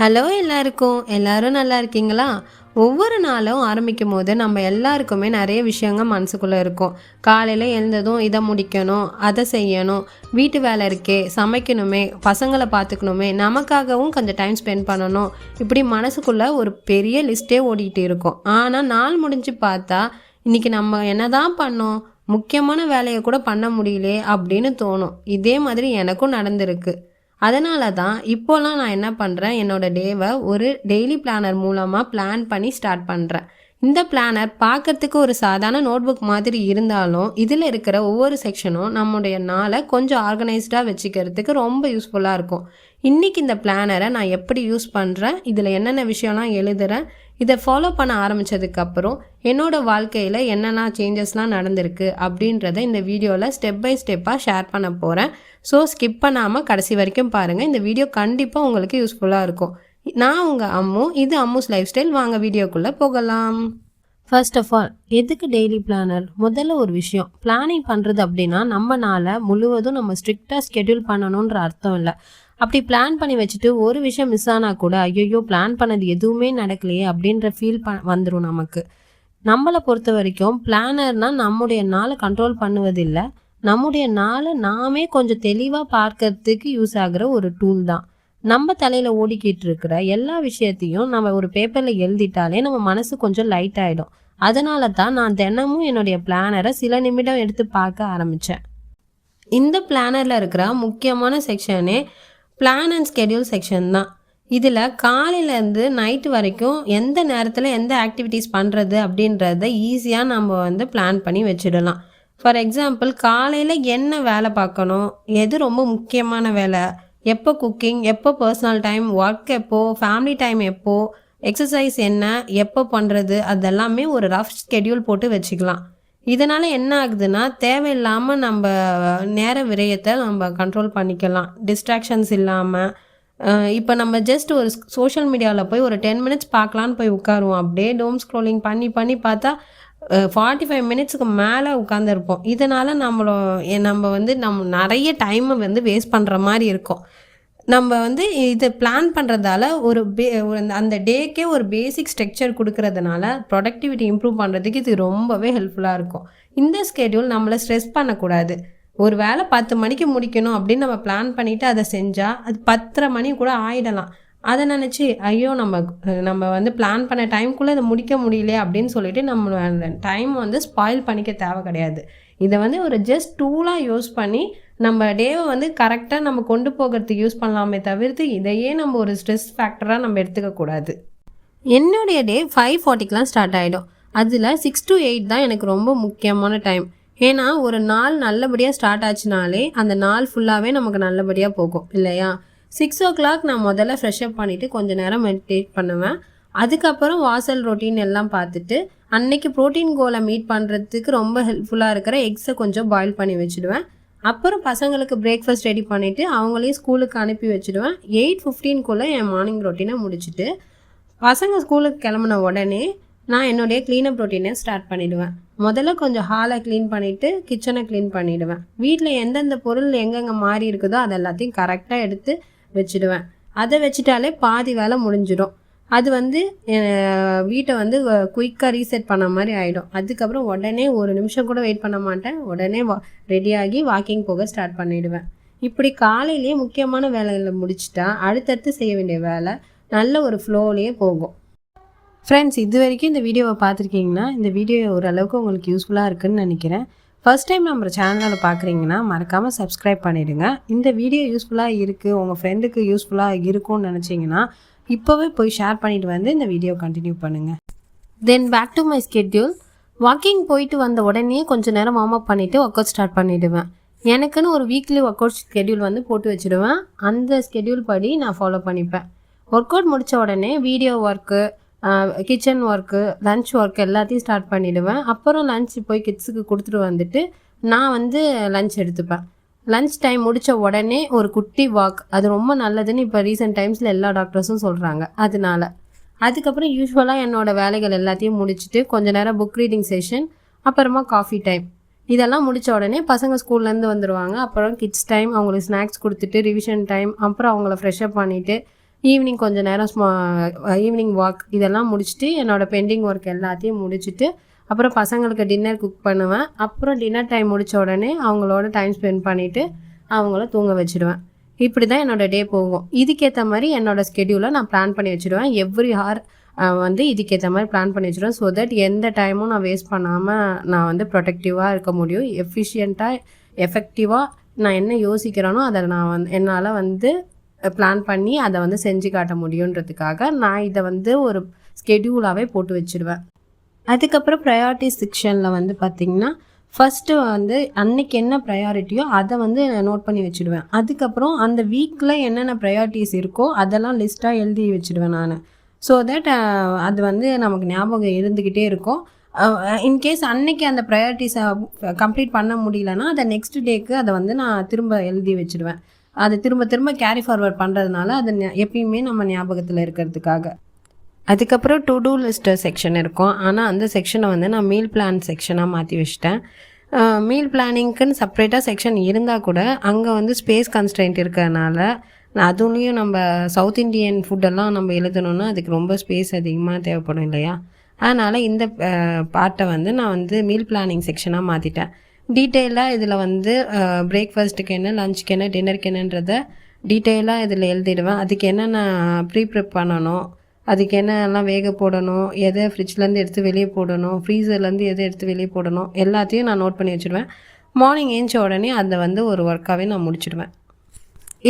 Hello எல்லாருக்கும் எல்லாரும் நல்லா இருக்கீங்களா? ஒவ்வொரு நாளும் ஆரம்பிக்கும் போது நம்ம எல்லாருக்குமே நிறைய விஷயங்கள் மனசுக்குள்ளே இருக்கும். காலையில் எழுந்ததும் இதை முடிக்கணும், அதை செய்யணும், வீட்டு வேலை இருக்கே, சமைக்கணுமே, பசங்களை பார்த்துக்கணுமே, நமக்காகவும் கொஞ்சம் டைம் ஸ்பெண்ட் பண்ணணும். இப்படி மனசுக்குள்ளே ஒரு பெரிய லிஸ்ட்டே ஓடிட்டு இருக்கும். ஆனால் நாள் முடிஞ்சு பார்த்தா இன்றைக்கி நம்ம என்னதான் பண்ணோம், முக்கியமான வேலையை கூட பண்ண முடியலே அப்படின்னு தோணும். இதே மாதிரி எனக்கும் நடந்திருக்கு. அதனால தான் இப்போலாம் நான் என்ன பண்ணுறேன், என்னோட டேவை ஒரு டெய்லி பிளானர் மூலமாக பிளான் பண்ணி ஸ்டார்ட் பண்ணுறேன். இந்த பிளானர் பார்க்கறதுக்கு ஒரு சாதாரண நோட்புக் மாதிரி இருந்தாலும், இதில் இருக்கிற ஒவ்வொரு செக்ஷனும் நம்முடைய நாளை கொஞ்சம் ஆர்கனைஸ்டாக வச்சுக்கிறதுக்கு ரொம்ப யூஸ்ஃபுல்லாக இருக்கும். இன்றைக்கி இந்த பிளானரை நான் எப்படி யூஸ் பண்ணுறேன், இதில் என்னென்ன விஷயம்லாம் எழுதுகிறேன், இதை ஃபாலோ பண்ண ஆரம்பித்ததுக்கப்புறம் என்னோடய வாழ்க்கையில் என்னென்ன சேஞ்சஸ்லாம் நடந்திருக்கு அப்படின்றத இந்த வீடியோவில் ஸ்டெப் பை ஸ்டெப்பாக ஷேர் பண்ண போகிறேன். ஸோ ஸ்கிப் பண்ணாமல் கடைசி வரைக்கும் பாருங்கள். இந்த வீடியோ கண்டிப்பாக உங்களுக்கு யூஸ்ஃபுல்லாக இருக்கும். நான் உங்கள் அம்மு, இது அம்முஸ் லைஃப் ஸ்டைல். வாங்க வீடியோக்குள்ளே போகலாம். ஃபர்ஸ்ட் ஆஃப் ஆல், எதுக்கு டெய்லி பிளானர்? முதல்ல ஒரு விஷயம், பிளானிங் பண்ணுறது அப்படின்னா நம்ம நாளை முழுவதும் நம்ம ஸ்ட்ரிக்டாக ஸ்கெடியூல் பண்ணணுன்ற அர்த்தம் இல்லை. அப்படி பிளான் பண்ணி வச்சுட்டு ஒரு விஷயம் மிஸ் ஆனால் கூட ஐயோ பிளான் பண்ணது எதுவுமே நடக்கலையே அப்படின்ற ஃபீல் வந்துடும் நமக்கு. நம்மளை பொறுத்த வரைக்கும் பிளானர்னால் நம்முடைய நாளை கண்ட்ரோல் பண்ணுவதில்லை, நம்முடைய நாளை நாமே கொஞ்சம் தெளிவாக பார்க்கறதுக்கு யூஸ் ஆகிற ஒரு டூல் தான். நம்ம தலையில் ஓடிக்கிட்டு இருக்கிற எல்லா விஷயத்தையும் நம்ம ஒரு பேப்பரில் எழுதிட்டாலே நம்ம மனசு கொஞ்சம் லைட் ஆகிடும். அதனால தான் நான் தினமும் என்னுடைய பிளானரை சில நிமிடம் எடுத்து பார்க்க ஆரம்பித்தேன். இந்த பிளானரில் இருக்கிற முக்கியமான செக்ஷனே பிளான் அண்ட் ஸ்கெடியூல் செக்ஷன் தான். இதில் காலையிலேருந்து நைட்டு வரைக்கும் எந்த நேரத்தில் எந்த ஆக்டிவிட்டீஸ் பண்ணுறது அப்படின்றத ஈஸியாக நம்ம பிளான் பண்ணி வச்சிடலாம். ஃபார் எக்ஸாம்பிள், காலையில் என்ன வேலை பார்க்கணும், எது ரொம்ப முக்கியமான வேலை, எப்போ குக்கிங், எப்போ பர்சனல் டைம், ஒர்க் எப்போ, ஃபேமிலி டைம் எப்போ, எக்ஸசைஸ் என்ன, எப்போ பண்ணுறது, அதெல்லாமே ஒரு ரஃப் ஸ்கெடியூல் போட்டு வச்சுக்கலாம். இதனால் என்ன ஆகுதுன்னா, தேவையில்லாமல் நம்ம நேர விரயத்தை நம்ம கண்ட்ரோல் பண்ணிக்கலாம், டிஸ்ட்ராக்ஷன்ஸ் இல்லாமல். இப்போ நம்ம ஜஸ்ட் ஒரு சோஷியல் மீடியாவில் போய் ஒரு 10 மினிட்ஸ் பார்க்கலான்னு போய் உட்காருவோம். அப்படியே டோம் ஸ்க்ரோலிங் பண்ணி பண்ணி பார்த்தா 45 மினிட்ஸுக்கு மேலே உட்காந்துருப்போம். இதனால் நம்ம நிறைய டைமை வேஸ்ட் பண்ணுற மாதிரி இருக்கும். நம்ம இதை பிளான் பண்ணுறதால அந்த டேக்கே ஒரு பேசிக் ஸ்ட்ரக்சர் கொடுக்கறதுனால ப்ரொடக்டிவிட்டி இம்ப்ரூவ் பண்ணுறதுக்கு இது ரொம்பவே ஹெல்ப்ஃபுல்லாக இருக்கும். இந்த ஸ்கெடியூல் நம்மளை ஸ்ட்ரெஸ் பண்ணக்கூடாது. ஒரு வேளை 10 மணிக்கு முடிக்கணும் அப்படின்னு நம்ம பிளான் பண்ணிவிட்டு அதை செஞ்சால் அது 10:30 மணி கூட ஆகிடலாம். அதை நினச்சி ஐயோ நம்ம பிளான் பண்ண டைம்குள்ளே இதை முடிக்க முடியலையே அப்படின்னு சொல்லிட்டு நம்ம அந்த டைம் ஸ்பாயில் பண்ணிக்க தேவை கிடையாது. இதை ஒரு ஜஸ்ட் டூலாக யூஸ் பண்ணி நம்ம டேவை கரெக்டாக நம்ம கொண்டு போகிறதுக்கு யூஸ் பண்ணலாமே தவிர்த்து இதையே நம்ம ஒரு ஸ்ட்ரெஸ் ஃபேக்டராக நம்ம எடுத்துக்கக்கூடாது. என்னுடைய டே 5:40க்கெலாம் ஸ்டார்ட் ஆகிடும். அதில் 6 to 8 தான் எனக்கு ரொம்ப முக்கியமான டைம். ஏன்னா ஒரு நாள் நல்லபடியாக ஸ்டார்ட் ஆச்சுனாலே அந்த நாள் ஃபுல்லாகவே நமக்கு நல்லபடியாக போகும் இல்லையா? 6 o'clock நான் முதல்ல ஃப்ரெஷ்அப் பண்ணிவிட்டு கொஞ்சம் நேரம் மெடிடேட் பண்ணுவேன். அதுக்கப்புறம் வாசல் ரொட்டீன் எல்லாம் பார்த்துட்டு அன்னைக்கு ப்ரோட்டீன் கோலை மீட் பண்ணுறதுக்கு ரொம்ப ஹெல்ப்ஃபுல்லாக இருக்கிற எக்ஸை கொஞ்சம் பாயில் பண்ணி வச்சுடுவேன். அப்புறம் பசங்களுக்கு பிரேக்ஃபாஸ்ட் ரெடி பண்ணிவிட்டு அவங்களையும் ஸ்கூலுக்கு அனுப்பி வச்சுடுவேன். 8:15க்குள்ளே என் மார்னிங் ரொட்டீனை முடிச்சுட்டு பசங்க ஸ்கூலுக்கு கிளம்புன உடனே நான் என்னுடைய க்ளீனப் ரொட்டீனை ஸ்டார்ட் பண்ணிவிடுவேன். முதல்ல கொஞ்சம் ஹாலை க்ளீன் பண்ணிவிட்டு கிச்சனை க்ளீன் பண்ணிவிடுவேன். வீட்டில் எந்தெந்த பொருள் எங்கெங்கே மாறி இருக்குதோ அது எல்லாத்தையும் கரெக்டாக எடுத்து வச்சுடுவேன். அதை வச்சுட்டாலே பாதி வேலை முடிஞ்சிடும். அது வீட்டை குயிக்காக ரீசெட் பண்ண மாதிரி ஆகிடும். அதுக்கப்புறம் உடனே ஒரு நிமிஷம் கூட வெயிட் பண்ண மாட்டேன். உடனே ரெடியாகி வாக்கிங் போக ஸ்டார்ட் பண்ணிவிடுவேன். இப்படி காலையிலேயே முக்கியமான வேலைகளை முடிச்சுட்டா அடுத்தடுத்து செய்ய வேண்டிய வேலை நல்ல ஒரு ஃப்ளோலேயே போகும். ஃப்ரெண்ட்ஸ், இது வரைக்கும் இந்த வீடியோவை பார்த்துருக்கீங்கன்னா இந்த வீடியோ ஓரளவுக்கு உங்களுக்கு யூஸ்ஃபுல்லாக இருக்குதுன்னு நினைக்கிறேன். ஃபர்ஸ்ட் டைம் நம்ம சேனலில் பார்க்குறீங்கன்னா மறக்காமல் சப்ஸ்கிரைப் பண்ணிவிடுங்க. இந்த வீடியோ யூஸ்ஃபுல்லாக இருக்குது, உங்கள் ஃப்ரெண்டுக்கு யூஸ்ஃபுல்லாக இருக்கும்னு நினச்சிங்கன்னா இப்போவே போய் ஷேர் பண்ணிவிட்டு இந்த வீடியோ கண்டினியூ பண்ணுங்கள். Then back to my schedule. Walking போயிட்டு வந்த உடனே கொஞ்சம் நேரம் வார்ம் அப் பண்ணிவிட்டு ஒர்க் அவுட் ஸ்டார்ட் பண்ணிவிடுவேன். எனக்குன்னு ஒரு வீக்லி ஒர்க் அவுட் ஸ்கெட்யூல் போட்டு வச்சுடுவேன். அந்த ஸ்கெட்யூல் படி நான் ஃபாலோ பண்ணிப்பேன். ஒர்க் அவுட் முடித்த உடனே video work, kitchen work, lunch work எல்லாத்தையும் ஸ்டார்ட் பண்ணிவிடுவேன். அப்புறம் லன்ச் போய் கிட்ஸுக்கு கொடுத்துட்டு வந்துட்டு நான் லன்ச் எடுத்துப்பேன். லன்ச் டைம் முடித்த உடனே ஒரு குட்டி வாக், அது ரொம்ப நல்லதுன்னு இப்போ ரீசெண்ட் டைம்ஸில் எல்லா டாக்டர்ஸும் சொல்கிறாங்க. அதுக்கப்புறம் யூஸ்வலாக என்னோடய வேலைகள் எல்லாத்தையும் முடிச்சுட்டு கொஞ்சம் நேரம் புக் ரீடிங் செஷன், அப்புறமா காஃபி டைம், இதெல்லாம் முடித்த உடனே பசங்க ஸ்கூல்லேருந்து வந்துடுவாங்க. அப்புறம் கிட்ஸ் டைம், அவங்களுக்கு ஸ்நாக்ஸ் கொடுத்துட்டு ரிவிஷன் டைம், அப்புறம் அவங்கள ஃப்ரெஷ்அப் பண்ணிவிட்டு ஈவினிங் கொஞ்சம் நேரம் ஈவினிங் வாக் இதெல்லாம் முடிச்சுட்டு என்னோடய பெண்டிங் ஒர்க் எல்லாத்தையும் முடிச்சுட்டு அப்புறம் பசங்களுக்கு டின்னர் குக் பண்ணுவேன். அப்புறம் டின்னர் டைம் முடித்த உடனே அவங்களோட டைம் ஸ்பெண்ட் பண்ணிவிட்டு அவங்கள தூங்க வச்சுடுவேன். இப்படி தான் என்னோடய டே போகும். இதுக்கேற்ற மாதிரி என்னோடய ஸ்கெடியூலை நான் பிளான் பண்ணி வச்சுடுவேன். எவ்ரி ஹார் வந்து இதுக்கேற்ற மாதிரி பிளான் பண்ணி வச்சுடுவேன். ஸோ தட் எந்த டைமும் நான் வேஸ்ட் பண்ணாமல் நான் வந்து ப்ரொடக்டிவாக இருக்க முடியும். எஃபிஷியண்ட்டாக எஃபெக்டிவாக நான் என்ன யோசிக்கிறேனோ அதை நான் என்னால் வந்து பிளான் பண்ணி அதை வந்து செஞ்சு காட்ட முடியுன்றதுக்காக நான் இதை வந்து ஒரு ஸ்கெடியூலாகவே போட்டு வச்சுடுவேன். அதுக்கப்புறம் ப்ரையாரிட்டிஸ் செக்ஷனில் வந்து பார்த்திங்கன்னா ஃபஸ்ட்டு வந்து அன்னைக்கு என்ன ப்ரையாரிட்டியோ அதை வந்து நோட் பண்ணி வச்சுடுவேன். அதுக்கப்புறம் அந்த வீக்கில் என்னென்ன ப்ரையாரிட்டிஸ் இருக்கோ அதெல்லாம் லிஸ்ட்டாக எழுதி வச்சுடுவேன் நான். ஸோ தட் அது வந்து நமக்கு ஞாபகம் இருந்துக்கிட்டே இருக்கும். இன்கேஸ் அன்னைக்கு அந்த ப்ரையாரிட்டிஸை கம்ப்ளீட் பண்ண முடியலன்னா அதை நெக்ஸ்ட் டேக்கு அதை வந்து நான் திரும்ப எழுதி வச்சுடுவேன். அது திரும்ப திரும்ப கேரி ஃபார்வர்ட் பண்ணுறதுனால அது எப்பயுமே நம்ம ஞாபகத்தில் இருக்கிறதுக்காக. அதுக்கப்புறம் டு டூ லிஸ்ட்டு செக்ஷன் இருக்கும். ஆனால் அந்த செக்ஷனை வந்து நான் மீல் பிளான் செக்ஷனாக மாற்றி வச்சிட்டேன். மீல் பிளானிங்க்குன்னு செப்ரேட்டாக செக்ஷன் இருந்தால் கூட அங்கே வந்து ஸ்பேஸ் கன்ஸ்ட்ரெயின்ட் இருக்கிறதுனால அதுலேயும் நம்ம சவுத் இண்டியன் ஃபுட்டெல்லாம் நம்ம எழுதணுன்னா அதுக்கு ரொம்ப ஸ்பேஸ் அதிகமாக தேவைப்படும் இல்லையா? அதனால் இந்த பார்ட்டை வந்து நான் வந்து மீல் பிளானிங் செக்ஷனாக மாற்றிட்டேன். டீட்டெயிலாக இதில் வந்து பிரேக்ஃபாஸ்ட்டுக்கு என்ன, லஞ்சுக்கு என்ன, டின்னருக்கு என்னன்றதை டீட்டெயிலாக இதில் எழுதிடுவேன். அதுக்கு என்னென்ன ப்ரிப் பண்ணணும், அதுக்கு என்னெல்லாம் வேக போடணும், எதை ஃப்ரிட்ஜ்லேருந்து எடுத்து வெளியே போடணும், ஃப்ரீசர்லேருந்து எதை எடுத்து வெளியே போடணும் எல்லாத்தையும் நான் நோட் பண்ணி வச்சுடுவேன். மார்னிங் ஏஞ்ச உடனே அதை வந்து ஒரு ஒர்க்காகவே நான் முடிச்சுடுவேன்.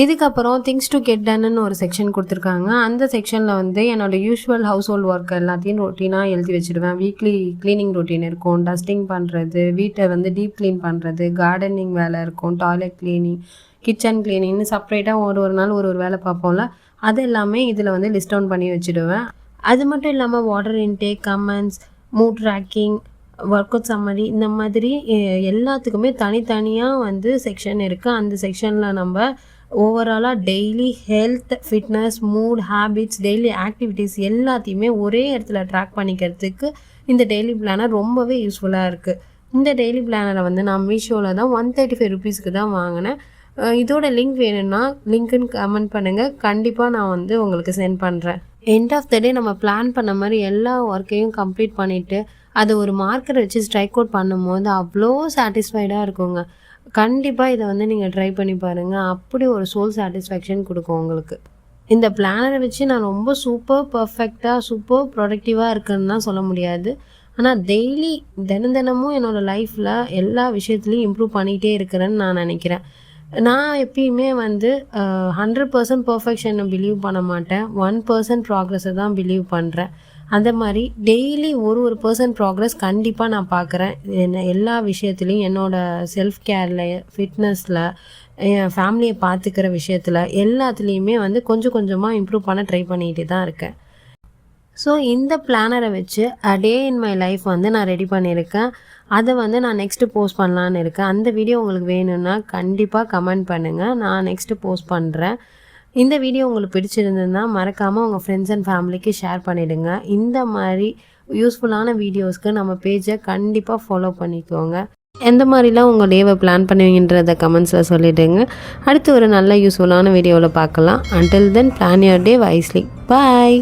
இதுக்கப்புறம் திங்ஸ் டு கெட் டன்னு ஒரு செக்ஷன் கொடுத்துருக்காங்க. அந்த செக்ஷனில் வந்து என்னோடய யூஸ்வல் ஹவுஸ் ஹோல்ட் ஒர்க் எல்லாத்தையும் ரொட்டீனாக எழுதி வச்சுடுவேன். வீக்லி க்ளீனிங் ரொட்டீன் இருக்கும், டஸ்டிங் பண்ணுறது, வீட்டை வந்து டீப் க்ளீன் பண்ணுறது, கார்டனிங் வேலை இருக்கும், டாய்லெட் க்ளீனிங், கிச்சன் க்ளீனிங்னு செப்ரேட்டாக ஒரு நாள் ஒரு வேலை பார்ப்போம்ல, அது எல்லாமே இதில் வந்து லிஸ்ட் டவுன் பண்ணி வச்சுடுவேன். அது மட்டும் இல்லாமல் water intake, comments, mood tracking, work out summary இந்த மாதிரி எல்லாத்துக்குமே தனித்தனியாக வந்து செக்ஷன் இருக்குது. அந்த செக்ஷனில் நம்ம ஓவராலாக daily health, fitness, mood, habits, daily activities எல்லாத்தையுமே ஒரே இடத்துல ட்ராக் பண்ணிக்கிறதுக்கு இந்த டெய்லி பிளானர் ரொம்பவே யூஸ்ஃபுல்லாக இருக்குது. இந்த டெய்லி பிளானரை வந்து நான் மீஷோவில் தான் 135 ருபீஸ்க்கு தான் வாங்கினேன். இதோட லிங்க் வேணும்னா லிங்க்குன்னு கமெண்ட் பண்ணுங்கள், கண்டிப்பாக நான் வந்து உங்களுக்கு சென்ட் பண்ணுறேன். எண்ட் ஆஃப் த டே நம்ம பிளான் பண்ண மாதிரி எல்லா ஒர்க்கையும் கம்ப்ளீட் பண்ணிவிட்டு அதை ஒரு மார்க்கரை வச்சு ஸ்ட்ரைக் அவுட் பண்ணும்போது அவ்வளோ சாட்டிஸ்ஃபைடாக இருக்குங்க. கண்டிப்பாக இதை வந்து நீங்கள் ட்ரை பண்ணி பாருங்கள். அப்படி ஒரு சோல் சாட்டிஸ்ஃபேக்ஷன் கொடுக்கும் உங்களுக்கு. இந்த பிளானரை வச்சு நான் ரொம்ப சூப்பர் பர்ஃபெக்டாக சூப்பர் ப்ரொடக்டிவாக இருக்குன்னு தான் சொல்ல முடியாது. ஆனால் டெய்லி தினமும் என்னோடய லைஃப்பில் எல்லா விஷயத்துலையும் இம்ப்ரூவ் பண்ணிகிட்டே இருக்கிறேன்னு நான் நினைக்கிறேன். நான் எப்பயுமே வந்து 100% பர்ஃபெக்ஷனை பிலீவ் பண்ண மாட்டேன். 1% ப்ராக்ரெஸை தான் பிலீவ் பண்ணுறேன். அந்த மாதிரி டெய்லி ஒரு பர்சன்ட் ப்ராக்ரெஸ் கண்டிப்பாக நான் பார்க்குறேன். எல்லா விஷயத்துலையும் என்னோடய செல்ஃப் கேரில், ஃபிட்னஸில், என் ஃபேமிலியை பார்த்துக்கிற விஷயத்தில் எல்லாத்துலேயுமே வந்து கொஞ்சம் கொஞ்சமாக இம்ப்ரூவ் பண்ண ட்ரை பண்ணிகிட்டே தான் இருக்கேன். ஸோ இந்த பிளானரை வச்சு அ டே இன் மை லைஃப் வந்து நான் ரெடி பண்ணியிருக்கேன். அதை வந்து நான் நெக்ஸ்ட்டு போஸ்ட் பண்ணலான்னு இருக்கேன். அந்த வீடியோ உங்களுக்கு வேணும்னா கண்டிப்பாக கமெண்ட் பண்ணுங்கள், நான் நெக்ஸ்ட்டு போஸ்ட் பண்ணுறேன். இந்த வீடியோ உங்களுக்கு பிடிச்சிருந்ததுன்னா மறக்காமல் உங்கள் ஃப்ரெண்ட்ஸ் அண்ட் ஃபேமிலிக்கு ஷேர் பண்ணிவிடுங்க. இந்த மாதிரி யூஸ்ஃபுல்லான வீடியோஸ்க்கு நம்ம பேஜை கண்டிப்பாக ஃபாலோ பண்ணிக்கோங்க. எந்த மாதிரிலாம் உங்கள் டேவை பிளான் பண்ணுவீங்கன்றத கமெண்ட்ஸில் சொல்லிவிடுங்க. அடுத்து ஒரு நல்ல யூஸ்ஃபுல்லான வீடியோவில் பார்க்கலாம். Until then plan your day wisely. Bye.